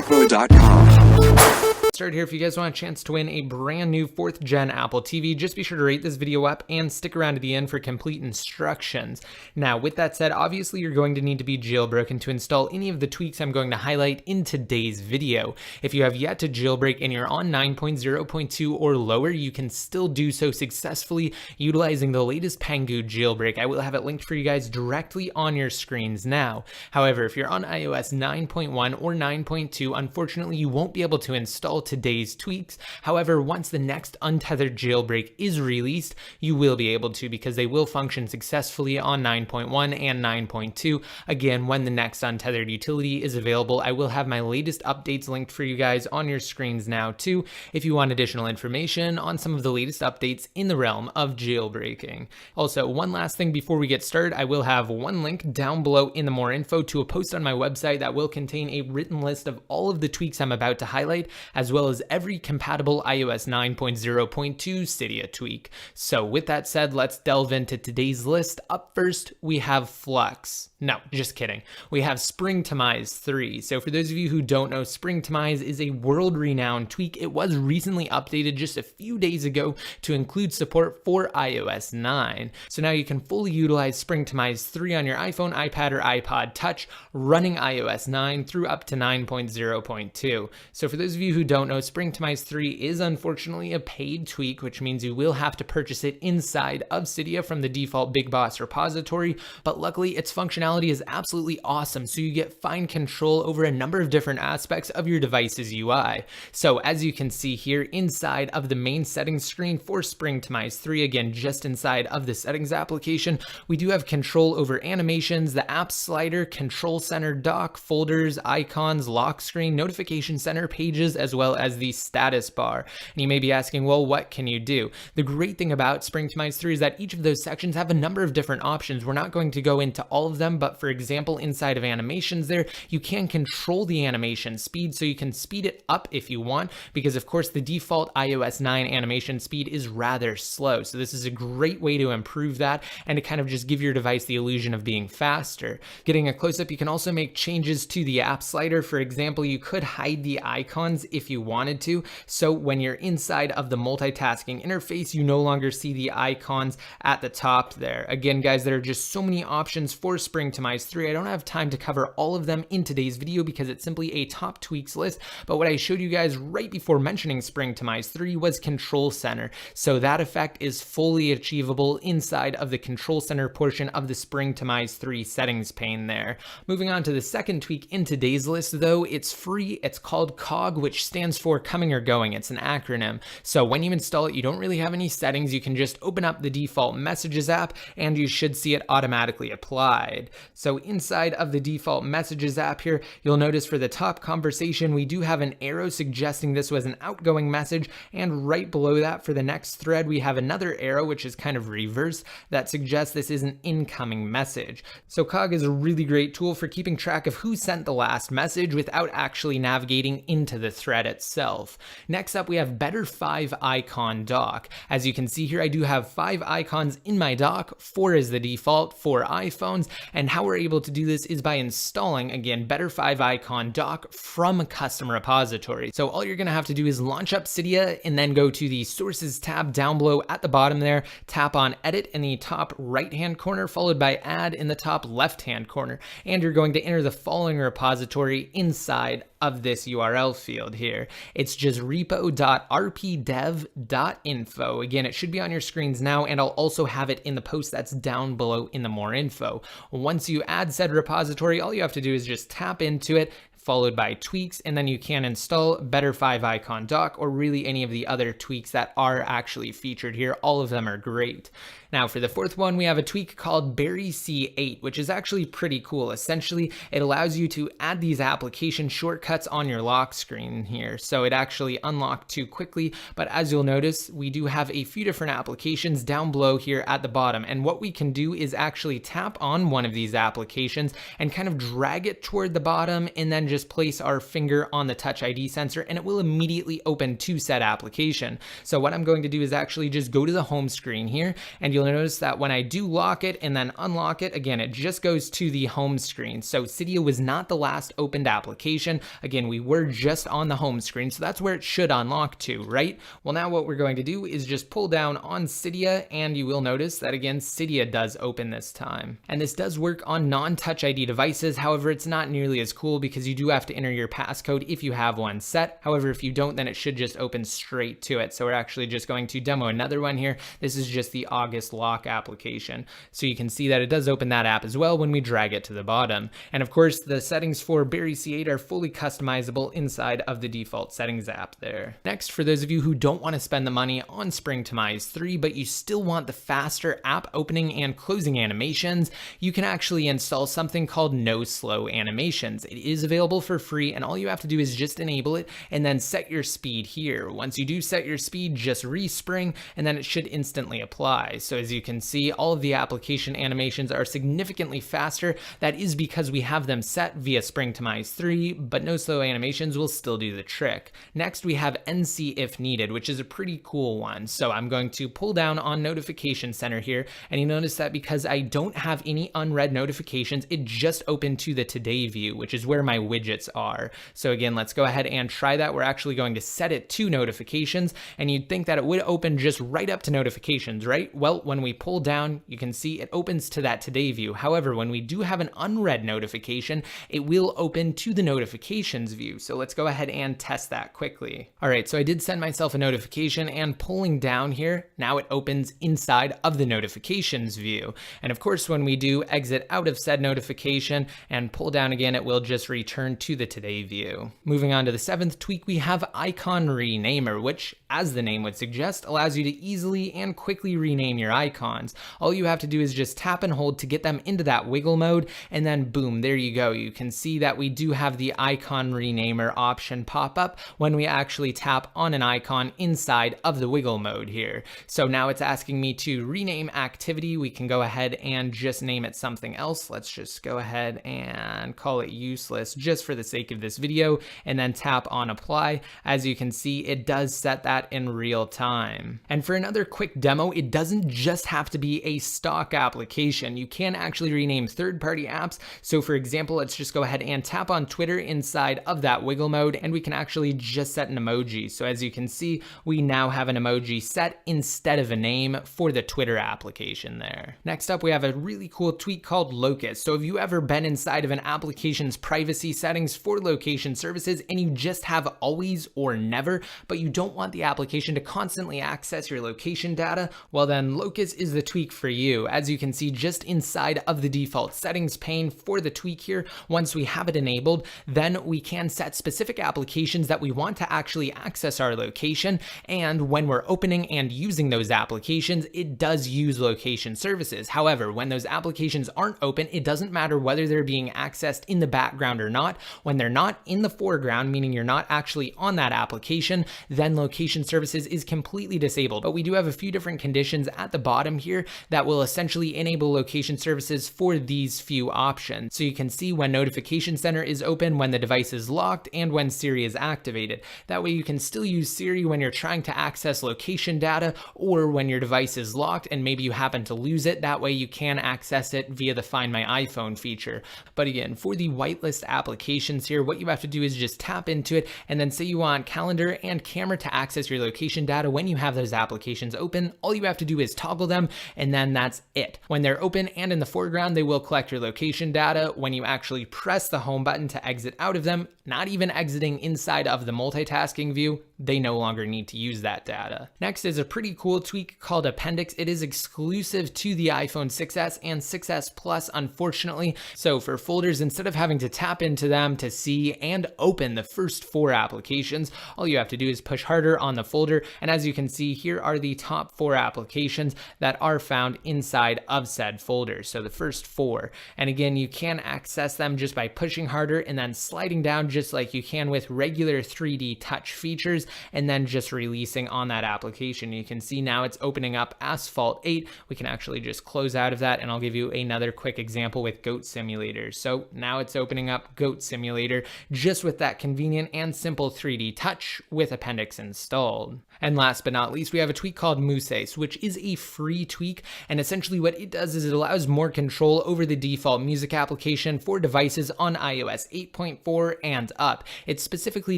Jailbreak.com. Start here. If you guys want a chance to win a brand new 4th gen Apple TV, just be sure to rate this video up and stick around to the end for complete instructions. Now, with that said, obviously you're going to need to be jailbroken to install any of the tweaks I'm going to highlight in today's video. If you have yet to jailbreak and you're on 9.0.2 or lower, you can still do so successfully utilizing the latest Pangu jailbreak. I will have it linked for you guys directly on your screens now. However, if you're on iOS 9.1 or 9.2, unfortunately you won't be able to install today's tweaks. However, once the next untethered jailbreak is released, you will be able to, because they will function successfully on 9.1 and 9.2. Again, when the next untethered utility is available, I will have my latest updates linked for you guys on your screens now too, if you want additional information on some of the latest updates in the realm of jailbreaking. Also, one last thing before we get started, I will have one link down below in the more info to a post on my website that will contain a written list of all of the tweaks I'm about to highlight, as well as every compatible iOS 9.0.2 Cydia tweak. So with that said, let's delve into today's list. Up first, we have Flux. No, just kidding. We have Springtomize 3. So for those of you who don't know, Springtomize is a world-renowned tweak. It was recently updated just a few days ago to include support for iOS 9. So now you can fully utilize Springtomize 3 on your iPhone, iPad, or iPod Touch running iOS 9 through up to 9.0.2. So for those of you who don't know, Springtomize 3 is unfortunately a paid tweak, which means you will have to purchase it inside of Cydia from the default Big Boss repository, but luckily its functionality is absolutely awesome, so you get fine control over a number of different aspects of your device's UI. So as you can see here, inside of the main settings screen for Springtomize 3, again just inside of the settings application, we do have control over animations, the app slider, control center, dock, folders, icons, lock screen, notification center, pages, as well as the status bar. And you may be asking, well, what can you do? The great thing about Springtomize 3 is that each of those sections have a number of different options. We're not going to go into all of them, but for example, inside of animations there, you can control the animation speed, so you can speed it up if you want, because of course the default iOS 9 animation speed is rather slow. So this is a great way to improve that and to kind of just give your device the illusion of being faster. Getting a close-up, you can also make changes to the app slider. For example, you could hide the icons if you wanted to. So when you're inside of the multitasking interface, you no longer see the icons at the top there. Again, guys, there are just so many options for Springtomize 3. I don't have time to cover all of them in today's video because it's simply a top tweaks list, but what I showed you guys right before mentioning Springtomize 3 was Control Center. So that effect is fully achievable inside of the Control Center portion of the Springtomize 3 settings pane there. Moving on to the second tweak in today's list though, it's free. It's called COG, which stands for coming or going. It's an acronym. So when you install it, you don't really have any settings. You can just open up the default Messages app and you should see it automatically applied. So inside of the default Messages app here, you'll notice for the top conversation, we do have an arrow suggesting this was an outgoing message, and right below that for the next thread, we have another arrow, which is kind of reverse, that suggests this is an incoming message. So COG is a really great tool for keeping track of who sent the last message without actually navigating into the thread itself. Next up, we have Better 5 Icon Dock. As you can see here, I do have 5 icons in my dock. 4 is the default for iPhones, and how we're able to do this is by installing, again, Better 5 Icon Dock from a custom repository. So all you're gonna have to do is launch up Cydia and then go to the Sources tab down below at the bottom there, tap on Edit in the top right-hand corner, followed by Add in the top left-hand corner, and you're going to enter the following repository inside of this URL field here. It's just repo.rpdev.info. Again, it should be on your screens now, and I'll also have it in the post that's down below in the more info. Once you add said repository, all you have to do is just tap into it, followed by tweaks, and then you can install Better 5 Icon Dock or really any of the other tweaks that are actually featured here. All of them are great. Now for the fourth one, we have a tweak called Berry C8, which is actually pretty cool. Essentially, it allows you to add these application shortcuts on your lock screen here. So it actually unlocked too quickly, but as you'll notice, we do have a few different applications down below here at the bottom. And what we can do is actually tap on one of these applications and kind of drag it toward the bottom and then just place our finger on the Touch ID sensor and it will immediately open to said application. So what I'm going to do is actually just go to the home screen here, and you'll notice that when I do lock it and then unlock it, again, it just goes to the home screen. So Cydia was not the last opened application. Again, we were just on the home screen, so that's where it should unlock to, right? Well, now what we're going to do is just pull down on Cydia, and you will notice that again, Cydia does open this time. And this does work on non-Touch ID devices. However, it's not nearly as cool because you do have to enter your passcode if you have one set. However, if you don't, then it should just open straight to it. So we're actually just going to demo another one here. This is just the August lock application. So you can see that it does open that app as well when we drag it to the bottom. And of course, the settings for Barry C8 are fully customizable inside of the default settings app there. Next, for those of you who don't want to spend the money on Springtomize 3, but you still want the faster app opening and closing animations, you can actually install something called No Slow Animations. It is available for free, and all you have to do is just enable it and then set your speed here. Once you do set your speed, just respring, and then it should instantly apply. So as you can see, all of the application animations are significantly faster. That is because we have them set via Springtomize 3, but No Slow Animations will still do the trick. Next, we have NC if needed, which is a pretty cool one. So I'm going to pull down on Notification Center here, and you notice that because I don't have any unread notifications, it just opened to the Today view, which is where my widgets are. So again, let's go ahead and try that. We're actually going to set it to notifications, and you'd think that it would open just right up to notifications, right? Well, when we pull down, you can see it opens to that Today view. However, when we do have an unread notification, it will open to the notifications view. So let's go ahead and test that quickly. All right, so I did send myself a notification, and pulling down here, now it opens inside of the notifications view. And of course, when we do exit out of said notification and pull down again, it will just return to the Today view. Moving on to the 7th tweak, we have Icon Renamer, which, as the name would suggest, allows you to easily and quickly rename your icons. All you have to do is just tap and hold to get them into that wiggle mode, and then boom, there you go. You can see that we do have the Icon Renamer option pop up when we actually tap on an icon inside of the wiggle mode here. So now it's asking me to rename activity. We can go ahead and just name it something else. Let's just go ahead and call it useless just for the sake of this video, and then tap on apply. As you can see, it does set that in real time. And for another quick demo, it doesn't just have to be a stock application. You can actually rename third-party apps. So for example, let's just go ahead and tap on Twitter inside of that wiggle mode, and we can actually just set an emoji. So as you can see, we now have an emoji set instead of a name for the Twitter application there. Next up, we have a really cool tweak called Locust. So have you ever been inside of an application's privacy settings for location services and you just have always or never, but you don't want the application to constantly access your location data? Well then, Locust is the tweak for you. As you can see, just inside of the default settings pane for the tweak here, once we have it enabled, then we can set specific applications that we want to actually access our location, and when we're opening and using those applications, it does use location services. However, when those applications aren't open, it doesn't matter whether they're being accessed in the background or not. When they're not in the foreground, meaning you're not actually on that application, then location services is completely disabled. But we do have a few different conditions at the bottom here that will essentially enable location services for these few options. So you can see when Notification Center is open, when the device is locked, and when Siri is activated. That way you can still use Siri when you're trying to access location data, or when your device is locked and maybe you happen to lose it. That way you can access it via the Find My iPhone feature. But again, for the whitelist applications here, what you have to do is just tap into it and then say you want calendar and camera to access your location data. When you have those applications open, all you have to do is toggle them, and then that's it. When they're open and in the foreground, they will collect your location data. When you actually press the home button to exit out of them, not even exiting inside of the multitasking view, they no longer need to use that data. Next is a pretty cool tweak called Appendix. It is exclusive to the iPhone 6s and 6s Plus, unfortunately. So for folders, instead of having to tap into them to see and open the first 4 applications, all you have to do is push harder on on the folder, and as you can see, here are the top 4 applications that are found inside of said folder. So the first 4, and again, you can access them just by pushing harder and then sliding down just like you can with regular 3D touch features, and then just releasing on that application. You can see now it's opening up Asphalt 8. We can actually just close out of that, and I'll give you another quick example with Goat Simulator. So now it's opening up Goat Simulator just with that convenient and simple 3D touch with Appendix installed. And last but not least, we have a tweak called Muses, which is a free tweak, and essentially what it does is it allows more control over the default music application for devices on iOS 8.4 and up. It's specifically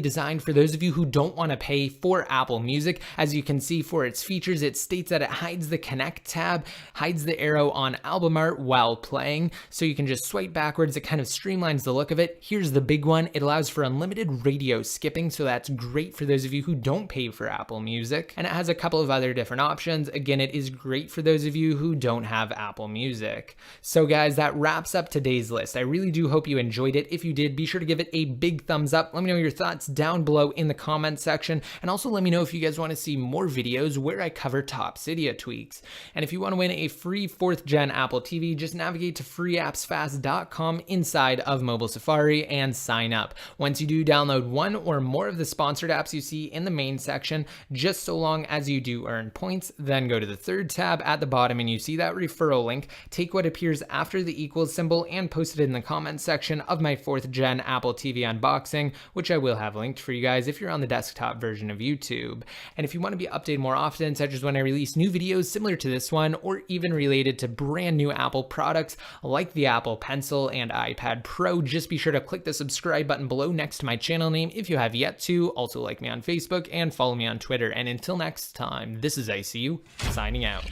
designed for those of you who don't want to pay for Apple Music. As you can see, for its features, it states that it hides the Connect tab, hides the arrow on album art while playing, so you can just swipe backwards. It kind of streamlines the look of it. Here's the big one. It allows for unlimited radio skipping, so that's great for those of you who don't pay for Apple Music. And it has a couple of other different options. Again, it is great for those of you who don't have Apple Music. So guys, that wraps up today's list. I really do hope you enjoyed it. If you did, be sure to give it a big thumbs up. Let me know your thoughts down below in the comments section, and also let me know if you guys want to see more videos where I cover top Cydia tweaks. And if you want to win a free 4th gen Apple TV, just navigate to freeappsfast.com inside of Mobile Safari and sign up. Once you do download one or more of the sponsored apps you see in the main section, just so long as you do earn points, then go to the 3rd tab at the bottom and you see that referral link. Take what appears after the equals symbol and post it in the comments section of my 4th gen Apple TV unboxing, which I will have linked for you guys if you're on the desktop version of YouTube. And if you want to be updated more often, such as when I release new videos similar to this one, or even related to brand new Apple products like the Apple Pencil and iPad Pro, just be sure to click the subscribe button below next to my channel name if you have yet to. Also like me on Facebook and follow me on Twitter. And until next time, this is ICU signing out.